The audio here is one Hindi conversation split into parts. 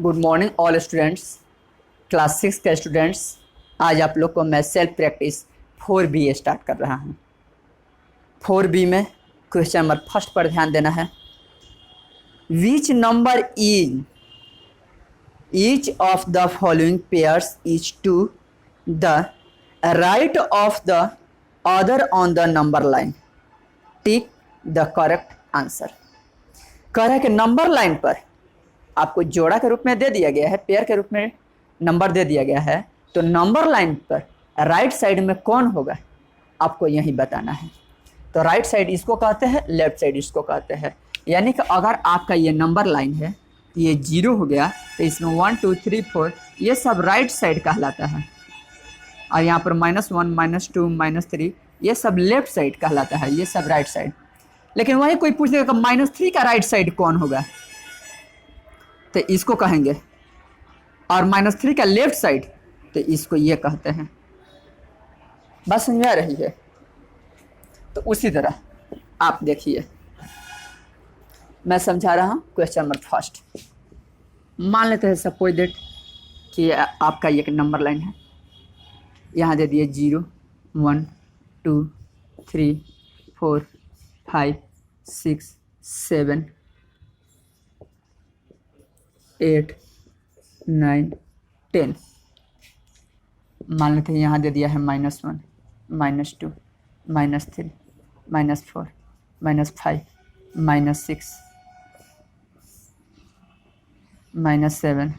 Good morning all students, class 6 के स्टूडेंट्स। आज आप लोग को मैं सेल्फ प्रैक्टिस 4B स्टार्ट कर रहा हूँ। 4B में क्वेश्चन नंबर फर्स्ट पर ध्यान देना है। Which number in each of the following pairs is to the right of the other on the number line, tick the correct answer. कह रहा है कि नंबर लाइन पर आपको जोड़ा के रूप में दे दिया गया है, पेयर के रूप में नंबर दे दिया गया है, तो नंबर लाइन पर राइट साइड में कौन होगा आपको यही बताना है। तो राइट साइड इसको कहते हैं, लेफ्ट साइड इसको कहते हैं। यानी कि अगर आपका ये नंबर लाइन है तो ये 0 हो गया, तो इसमें 1 2 3 4 ये सब राइट साइड कहलाता है, और यहाँ पर -1 -2 -3 ये सब लेफ्ट साइड कहलाता है, ये सब राइट साइड। लेकिन वही कोई पूछेगा -3 का राइट साइड कौन होगा, तो इसको कहेंगे, और -3 का लेफ्ट साइड तो इसको ये कहते हैं। बात समझ आ रही है? तो उसी तरह आप देखिए, मैं समझा रहा हूँ। क्वेश्चन नंबर फर्स्ट, मान लेते हैं सपोज दैट कि आपका ये नंबर लाइन है, यहाँ दे दिए 0 1 2 3 4 5 6 7 8 9 10। मान लेते हैं यहाँ दे दिया है -1 -2 -3 -4 -5 -6 -7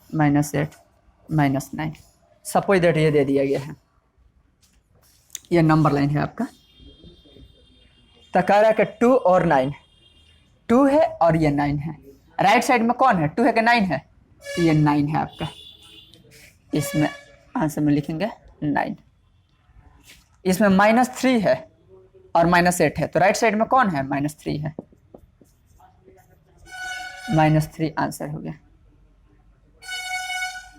-8 -9। सपोज दैट ये दे दिया गया है, ये नंबर लाइन है आपका। तो कह रहा है कि 2 और 9, 2 है और ये 9 है। राइट साइड में कौन है, 2 है कि 9 है? तो ये 9 है आपका, इसमें आंसर में लिखेंगे 9। इसमें -3 है और -8 है, तो राइट साइड में कौन है? -3 है, -3 आंसर हो गया।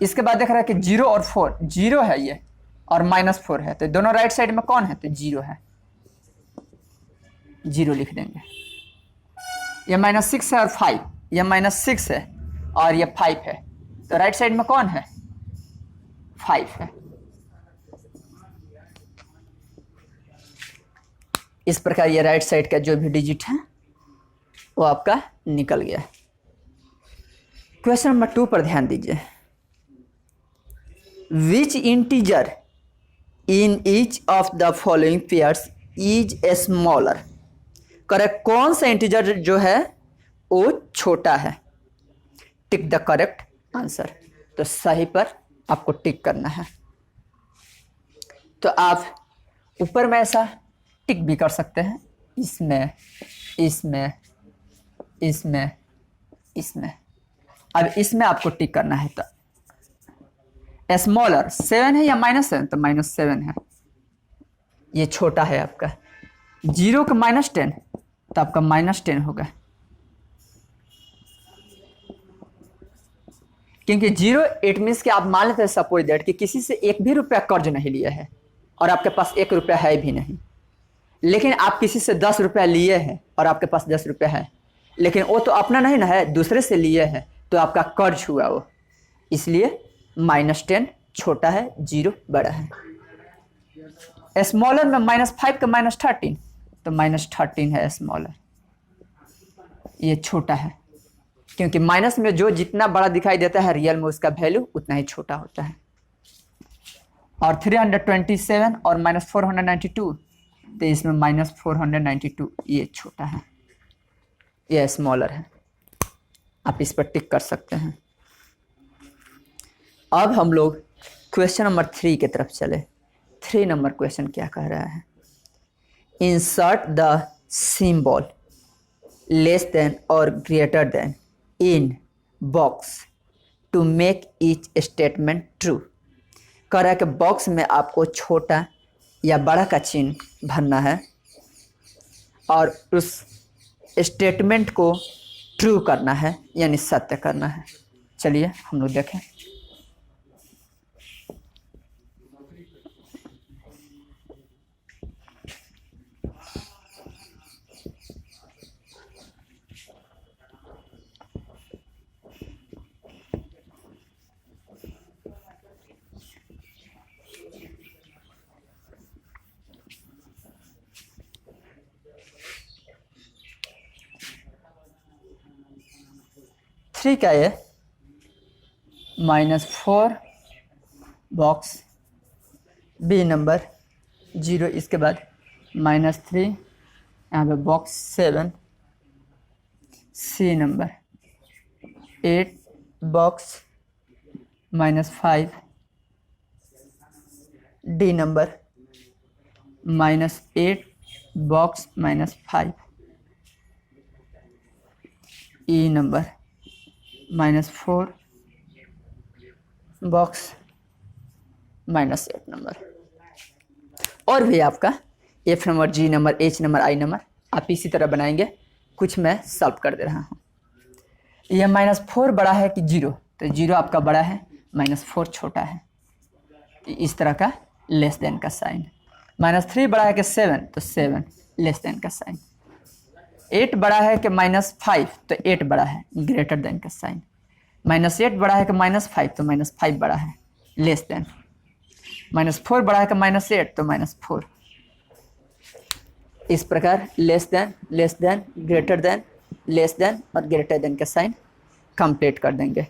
इसके बाद देख रहा है कि 0 और 4, 0 है ये और -4 है, तो दोनों राइट साइड में कौन है? तो 0 है, 0 लिख देंगे। ये -6 है और 5, ये -6 है और ये 5 है, तो राइट साइड में कौन है? 5 है। इस प्रकार ये राइट साइड का जो भी डिजिट है वो आपका निकल गया। क्वेश्चन नंबर 2 पर ध्यान दीजिए। Which integer in each of the following pairs is a smaller. Correct, कौन सा इंटीजर जो है वो छोटा है, टिक द करेक्ट आंसर। तो सही पर आपको टिक करना है। तो आप ऊपर में ऐसा टिक भी कर सकते हैं, इसमें इसमें इसमें इसमें। अब इसमें आपको टिक करना है। तो स्मॉलर 7 है या -7? तो -7 है, ये छोटा है आपका। 0 का -10 तो आपका -10 होगा, क्योंकि 0 इट मीन्स कि आप मान लेते हैं सपोज दैट कि किसी से 1 भी रुपया कर्ज नहीं लिया है और आपके पास 1 रुपया है भी नहीं, लेकिन आप किसी से 10 रुपया लिए हैं और आपके पास 10 रुपया है, लेकिन वो तो अपना नहीं ना है, दूसरे से लिए हैं, तो आपका कर्ज हुआ वो। इसलिए -10 छोटा है, 0 बड़ा है। स्मॉलर में -5 का -13 तो -13 है स्मॉलर, ये छोटा है, क्योंकि माइनस में जो जितना बड़ा दिखाई देता है रियल में उसका वैल्यू उतना ही छोटा होता है। और 327 और -492 तो इसमें -492 ये छोटा है, ये स्मॉलर है। आप इस पर टिक कर सकते हैं। अब हम लोग क्वेश्चन नंबर 3 की तरफ चले। 3 नंबर क्वेश्चन क्या कह रहा है? Insert the symbol less than और greater than in box to make each statement true. कह रहा है कि बॉक्स में आपको छोटा या बड़ा का चिन्ह भरना है और उस स्टेटमेंट को ट्रू करना है, यानी सत्य करना है। चलिए हम लोग देखें। -3 का ए -4 बॉक्स बी नंबर 0, इसके बाद -3 यहाँ पे box 7 C number 8 box -5 D number -8 box -5 E number -4 box -8 number. और भी आपका F number, G number, H number, I number आप इसी तरह बनाएंगे। कुछ मैं सॉल्व कर दे रहा हूँ। यह -4 बड़ा है कि 0, तो 0 आपका बड़ा है, -4 छोटा है, तो इस तरह का लेस देन का साइन। -3 बड़ा है कि 7, तो 7 लेस देन का साइन। 8 बड़ा है कि -5, तो 8 बड़ा है, ग्रेटर देन का साइन। -8 बड़ा है कि -5, तो -5 बड़ा है, लेस देन। -4 बड़ा है कि -8, तो -4। इस प्रकार less than, greater than, less than और ग्रेटर देन का साइन कंप्लीट कर देंगे।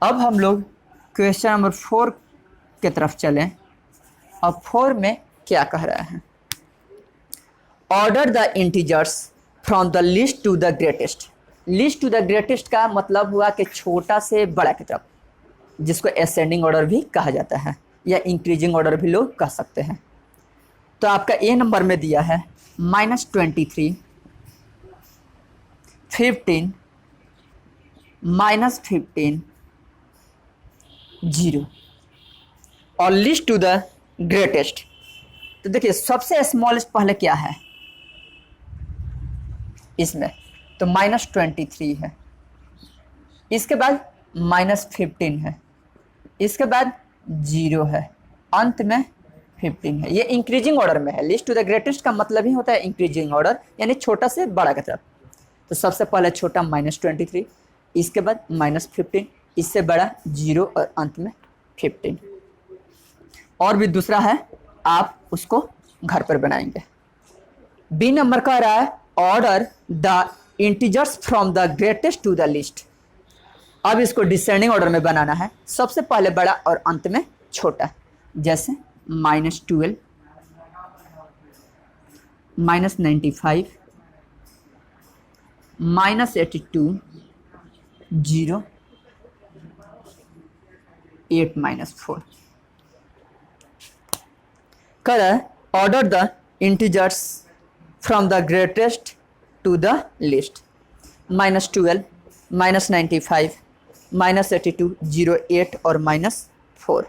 अब हम लोग क्वेश्चन नंबर 4 की तरफ चलें। अब 4 में क्या कह रहा है? Order the integers from the least to the greatest. Least to the greatest का मतलब हुआ कि छोटा से बड़ा की तरफ, जिसको असेंडिंग ऑर्डर भी कहा जाता है या इंक्रीजिंग ऑर्डर भी लोग कह सकते हैं। तो आपका ए नंबर में दिया है -23, 15, -15, 0 और लीस्ट टू द ग्रेटेस्ट। तो देखिए सबसे स्मॉलेस्ट पहले क्या है इसमें, तो -23 है, इसके बाद -15 है, इसके बाद 0 है, अंत में 15 है। ये इंक्रीजिंग ऑर्डर में है। लिस्ट टू द ग्रेटेस्ट का मतलब ही होता है इंक्रीजिंग ऑर्डर, यानी छोटा से बड़ा की तरफ। तो सबसे पहले छोटा -23, इसके बाद -15, इससे बड़ा 0 और अंत में 15। और भी दूसरा है, आप उसको घर पर बनाएंगे। बी नंबर कह रहा है order the integers from the greatest to the least. अब इसको डिसेंडिंग ऑर्डर में बनाना है, सबसे पहले बड़ा और अंत में छोटा। जैसे -12, -95, -82, 0, 8 -4। Colour order the integers from the greatest to the least. -12, -95, -82, 0, 8 और -4।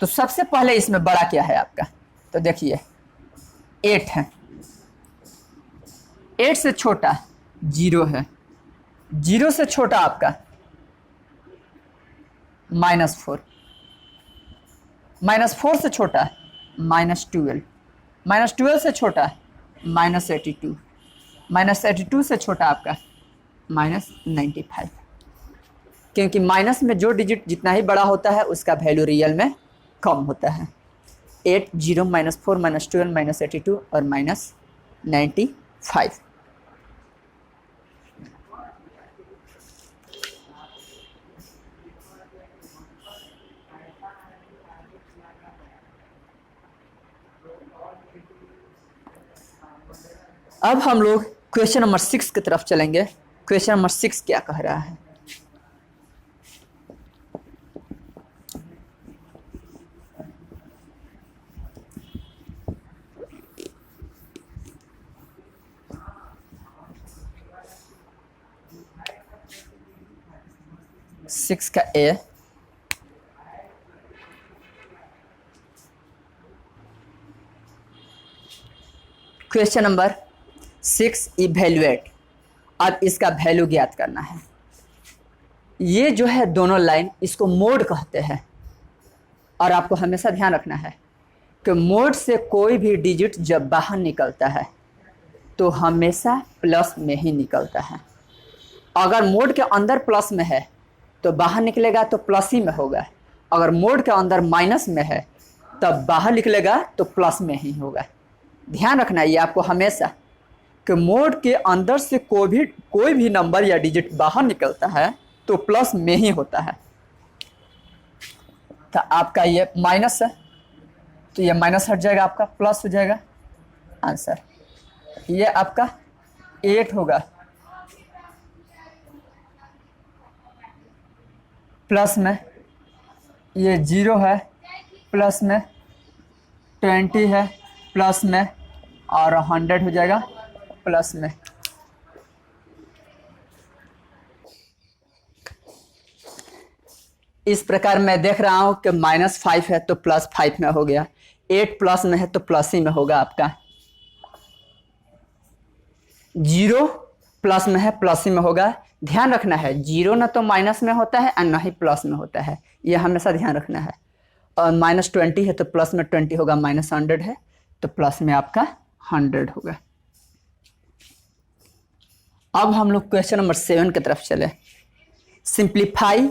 तो सबसे पहले इसमें बड़ा क्या है आपका, तो देखिए 8 है, 8 से छोटा 0 है, 0 से छोटा आपका -4, -4 से छोटा -12, -12 से छोटा -82, -82 से छोटा आपका -95। क्योंकि माइनस में जो डिजिट जितना ही बड़ा होता है उसका वैल्यू रियल में कम होता है। 8, 0, -4, -12, -82 और -95। अब हम लोग क्वेश्चन नंबर 6 की तरफ चलेंगे। क्वेश्चन नंबर 6 क्या कह रहा है? सिक्स का ए क्वेश्चन नंबर 6 इवेल्युएट। अब इसका वैल्यू ज्ञात करना है। ये जो है दोनों लाइन, इसको मोड कहते हैं। और आपको हमेशा ध्यान रखना है कि मोड से कोई भी डिजिट जब बाहर निकलता है तो हमेशा प्लस में ही निकलता है। अगर मोड के अंदर प्लस में है तो बाहर निकलेगा तो प्लस ही में होगा। अगर मोड के अंदर माइनस में है तब बाहर निकलेगा तो प्लस में ही होगा। ध्यान रखना ये आपको हमेशा कि मोड के अंदर से कोई भी नंबर या डिजिट बाहर निकलता है तो प्लस में ही होता है। तो आपका ये माइनस है तो ये माइनस हट जाएगा, आपका प्लस हो जाएगा आंसर। ये आपका 8 होगा, प्लस में ये 0 है, प्लस में 20 है, प्लस में और 100 हो जाएगा प्लस में। इस प्रकार मैं देख रहा हूं कि -5 है तो +5 में हो गया, 8 प्लस में है तो प्लस ही में होगा आपका, 0 प्लस में है प्लस ही में होगा। ध्यान रखना है 0 ना तो माइनस में होता है और ना ही प्लस में होता है, यह हमेशा ध्यान रखना है। और -20 है तो प्लस में 20 होगा, -100 है तो प्लस में आपका 100 होगा। अब हम लोग क्वेश्चन नंबर 7 की तरफ चले। सिंप्लीफाई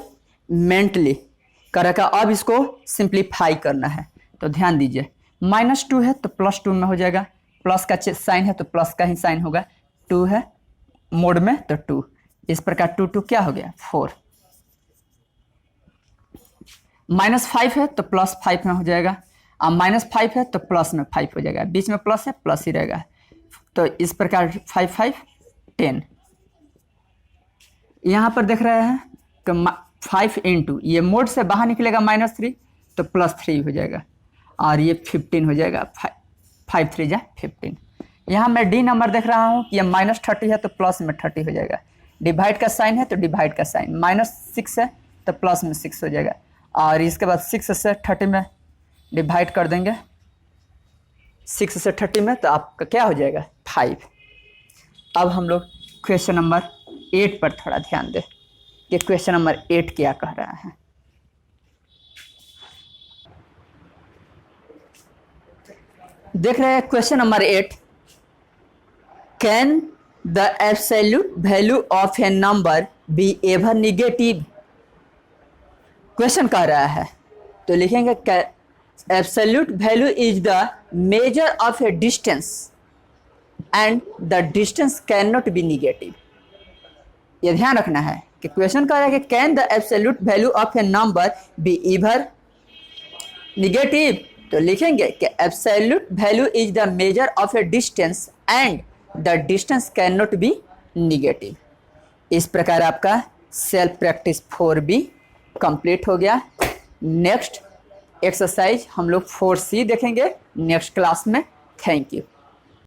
मेंटली कर रखा, अब इसको सिंप्लीफाई करना है तो ध्यान दीजिए। -2 है तो +2 में हो जाएगा, प्लस का साइन है तो प्लस का ही साइन होगा, 2 है मोड में तो 2, इस प्रकार 2 2 क्या हो गया 4। -5 है तो +5 में हो जाएगा, और -5 है तो प्लस में 5 हो जाएगा, बीच में प्लस है प्लस ही रहेगा, तो इस प्रकार 5 5 10। यहाँ पर देख रहे हैं कि 5 × ये मोड से बाहर निकलेगा -3 तो +3 हो जाएगा, और ये 15 हो जाएगा, 5 3 जा 15। यहाँ मैं डी नंबर देख रहा हूँ कि ये -30 है तो प्लस में 30 हो जाएगा, डिवाइड का साइन है तो डिवाइड का साइन, -6 है तो प्लस में 6 हो जाएगा, और इसके बाद 6 से 30 में डिवाइड कर देंगे, 6 से 30 में तो आपका क्या हो जाएगा 5। अब हम लोग क्वेश्चन नंबर 8 पर थोड़ा ध्यान दें कि क्वेश्चन नंबर 8 क्या कह रहा है। देख रहे हैं question number 8, can the absolute value of A number be ever negative. Question कह रहा है तो लिखेंगे absolute value is the measure of A distance and the distance can not be negative. ये ध्यान रखना है कि क्वेश्चन कह रहा है कि can the absolute value of A number be ever negative, तो लिखेंगे कि absolute value is the measure of A distance and the distance can not be negative. इस प्रकार आपका सेल्फ प्रैक्टिस 4B कंप्लीट हो गया। नेक्स्ट एक्सरसाइज हम लोग 4C देखेंगे नेक्स्ट क्लास में। Thank you.